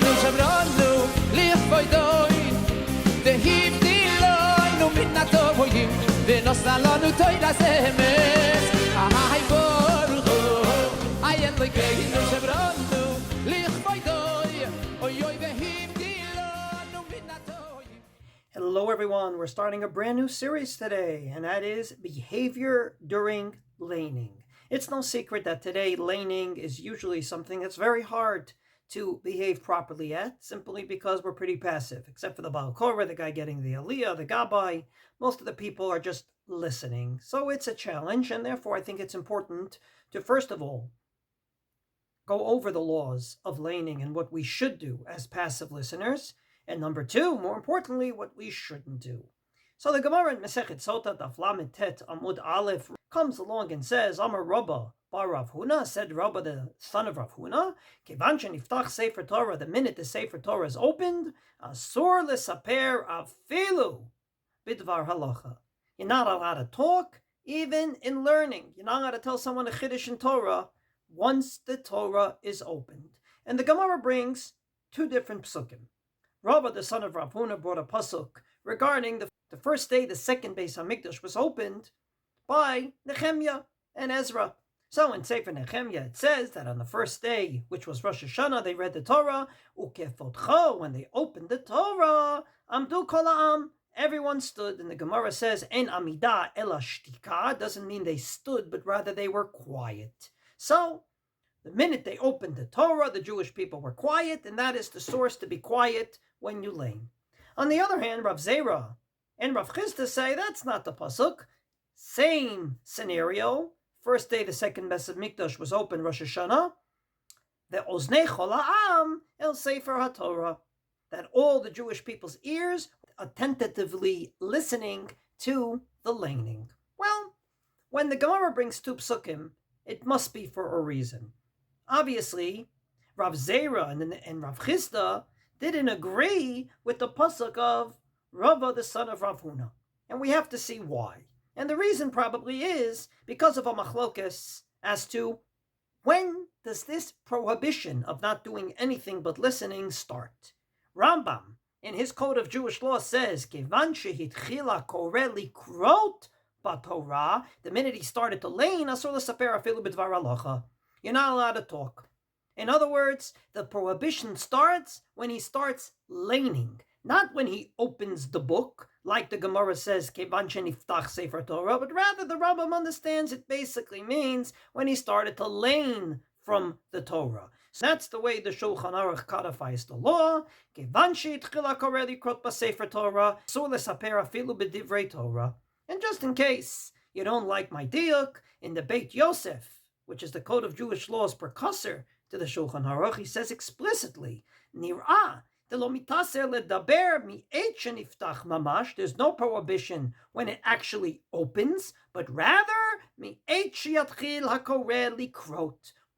nu shabranu lichvoidoi de hifti lo nu minatoyim de nosalanu toira semes ay borgo ay en lo que nu shabranu lichvoidoi oy de hifti lo nu minatoyim. Hello everyone, we're starting a brand new series today, and that is Behavior during Laining. It's no secret that today laning is usually something that's very hard to behave properly at, simply because we're pretty passive. Except for the Baal Korah, the guy getting the Aliya, the Gabbai, most of the people are just listening. So it's a challenge, and therefore I think it's important to first of all go over the laws of laning and what we should do as passive listeners, and number two, more importantly, what we shouldn't do. So the Gemara in Masechet Sota, Daf Lamed Tet Amud Aleph, comes along and says, Amar Rabba bar Rav Huna, said Rabba the son of Rav Huna, Kevan sheniftach Sefer Torah, the minute the Sefer Torah is opened, asur lesaper afilu bidvar halacha. You're not allowed to talk, even in learning. You're not allowed to tell someone a chiddush in Torah once the Torah is opened. And the Gemara brings two different psukim. Rabba the son of Rav Huna brought a pasuk regarding the first day the second Beis Hamikdash was opened by Nehemiah and Ezra. So in Sefer Nehemiah it says that on the first day, which was Rosh Hashanah, they read the Torah. Ukefotcho, when they opened the Torah, amdu kol ha'am, everyone stood. And the Gemara says, en amida ela shtika, doesn't mean they stood, but rather they were quiet. So the minute they opened the Torah, the Jewish people were quiet, and that is the source to be quiet when you lain. On the other hand, Rav Zera and Rav Chisda say that's not the pasuk. Same scenario. First day the second Beis Hamikdash was open, Rosh Hashanah. The Oznei Chol Ha'am El Sefer HaTorah. That all the Jewish people's ears are attentively listening to the laning. Well, when the Gemara brings two psukim, it must be for a reason. Obviously, Rav Zera and Rav Chisda didn't agree with the pasuk of Rava, the son of Rav Huna. And we have to see why. And the reason probably is because of a machlokas as to when does this prohibition of not doing anything but listening start. Rambam, in his code of Jewish law, says, Kevan shehitchila koreh likrot b'Torah, the minute he started to lain, asur lesaper afilu b'dvar halacha. You're not allowed to talk. In other words, the prohibition starts when he starts laning, not when he opens the book, like the Gemara says, Kevan sheniftach Sefer Torah, but rather the Rambam understands it basically means when he started to lain from the Torah. So that's the way the Shulchan Aruch codifies the law. Kevan sheitchila koreh likrot b'Sefer Torah, asur lesaper afilu b'divrei Torah. And just in case you don't like my diuk, in the Beit Yosef, which is the code of Jewish laws precursor to the Shulchan Aruch, he says explicitly, Nir'ah, there's no prohibition when it actually opens, but rather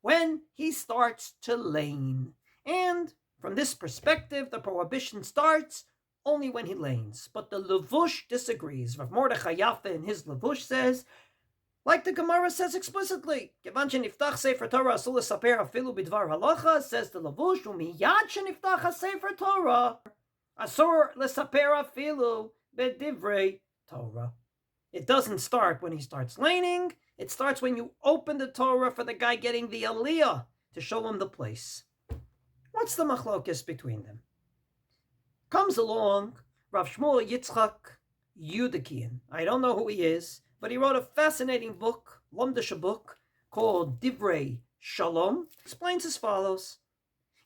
when he starts to lain. And from this perspective, the prohibition starts only when he lains. But the Levush disagrees. Rav Mordechai Yaffe in his Levush says, like the Gemara says explicitly, Kevan sheniftach Sefer Torah asur lesaper afilu b'dvar halacha, says the Levush, umiyad sheniftach Sefer Torah asur lesaper afilu b'divrei Torah. It doesn't start when he starts laning. It starts when you open the Torah for the guy getting the Aliya to show him the place. What's the machlokas between them? Comes along Rav Shmuel Yitzchak Yudikian. I don't know who he is, but he wrote a fascinating book, Lomdish book, called Divrei Shalom. Explains as follows.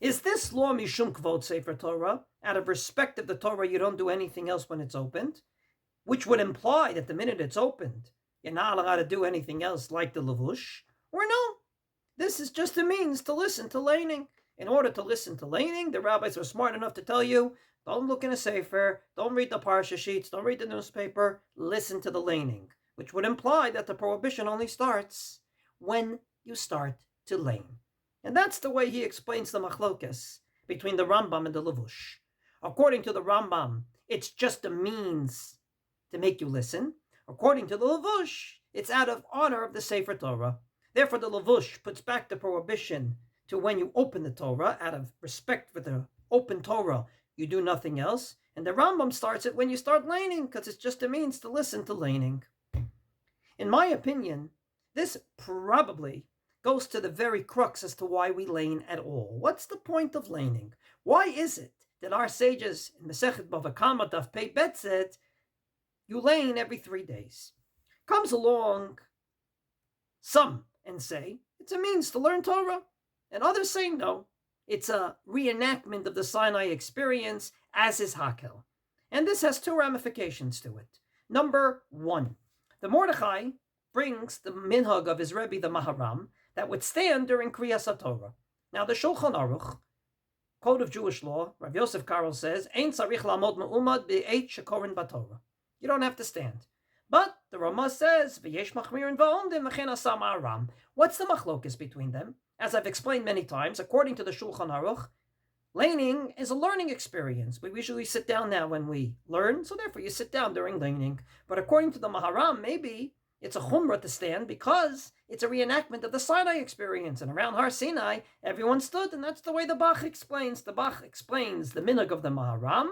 Is this law mishum kvod Sefer Torah? Out of respect of the Torah, you don't do anything else when it's opened? Which would imply that the minute it's opened, you're not allowed to do anything else like the Levush? Or no, this is just a means to listen to laning. In order to listen to laning, the rabbis are smart enough to tell you, don't look in a sefer, don't read the parsha sheets, don't read the newspaper, listen to the laning. Which would imply that the prohibition only starts when you start to lain. And that's the way he explains the machlokas between the Rambam and the Levush. According to the Rambam, it's just a means to make you listen. According to the Levush, it's out of honor of the Sefer Torah. Therefore, the Levush puts back the prohibition to when you open the Torah out of respect for the open Torah, you do nothing else. And the Rambam starts it when you start laning, because it's just a means to listen to laning. In my opinion, this probably goes to the very crux as to why we lain at all. What's the point of laning? Why is it that our sages in Masechet Bava Kama Daf Pei Bet said, you lain every 3 days? Comes along some and say, it's a means to learn Torah. And others say no, it's a reenactment of the Sinai experience, as is Hakel. And this has 2 ramifications to it. Number 1, the Mordechai brings the minhag of his Rebbe, the Maharam, that would stand during Kriyas HaTorah. Now the Shulchan Aruch, Code of Jewish Law, Rav Yosef Karel says, Ein tzarich lamod me'umad be'eit shekorin b'Torah. You don't have to stand. But the Ramah says, V'yesh machmirin v'omdim v'chen asam aram. What's the machlokas between them? As I've explained many times, according to the Shulchan Aruch, laning is a learning experience. We usually sit down now when we learn, so therefore you sit down during laning. But according to the Maharam, maybe it's a chumrah to stand because it's a reenactment of the Sinai experience. And around Har Sinai, everyone stood, and that's the way the Bach explains. The Bach explains the minhag of the Maharam,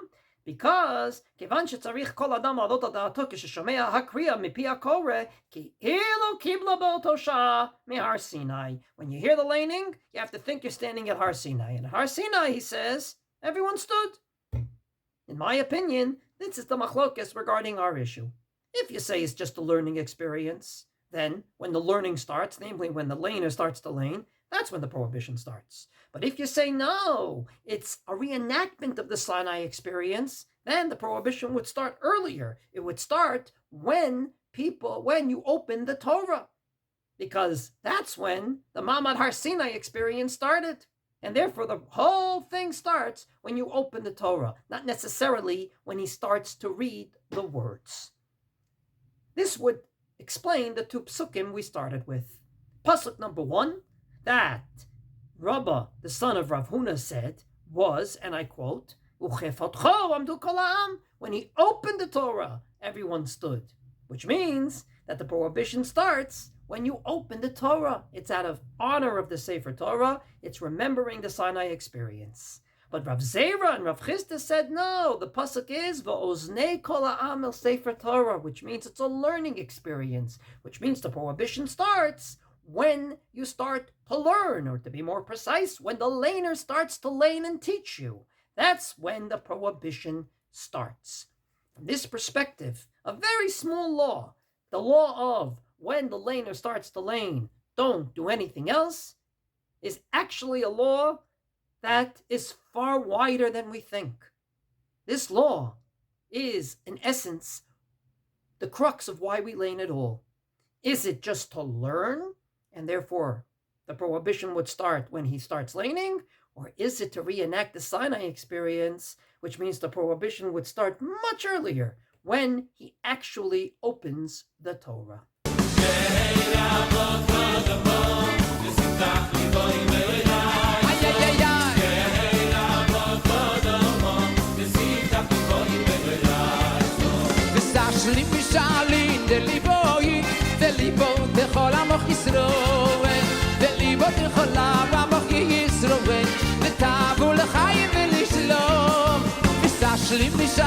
because kivan shetzarich kol adam ladot da'ato k'sheshomea hakriya mipi hakore ki ilu kibla b'oto shah mihar Sinai. When you hear the laning, you have to think you're standing at Har Sinai. And at Har Sinai, he says, everyone stood. In my opinion, this is the machlokas regarding our issue. If you say it's just a learning experience, then when the learning starts, namely when the laner starts to lain, that's when the prohibition starts. But if you say no, it's a reenactment of the Sinai experience, then the prohibition would start earlier. It would start when you open the Torah, because that's when the Mamad Har Sinai experience started. And therefore, the whole thing starts when you open the Torah, not necessarily when he starts to read the words. This would explain the 2 psukim we started with. Pasuk number 1, that Rabbah, the son of Rav Huna, said was, and I quote, when he opened the Torah, everyone stood. Which means that the prohibition starts when you open the Torah. It's out of honor of the Sefer Torah. It's remembering the Sinai experience. But Rav Zera and Rav Chisda said no. The pasuk is va'oznei kol ha'am el Sefer Torah, which means it's a learning experience. Which means the prohibition starts when you start to learn, or to be more precise, when the laner starts to lain and teach you. That's when the prohibition starts. From this perspective, a very small law, the law of when the laner starts to lain, don't do anything else, is actually a law that is far wider than we think. This law is, in essence, the crux of why we lain at all. Is it just to learn, and therefore the prohibition would start when he starts laning? Or is it to reenact the Sinai experience, which means the prohibition would start much earlier, when he actually opens the Torah? Schlimm nicht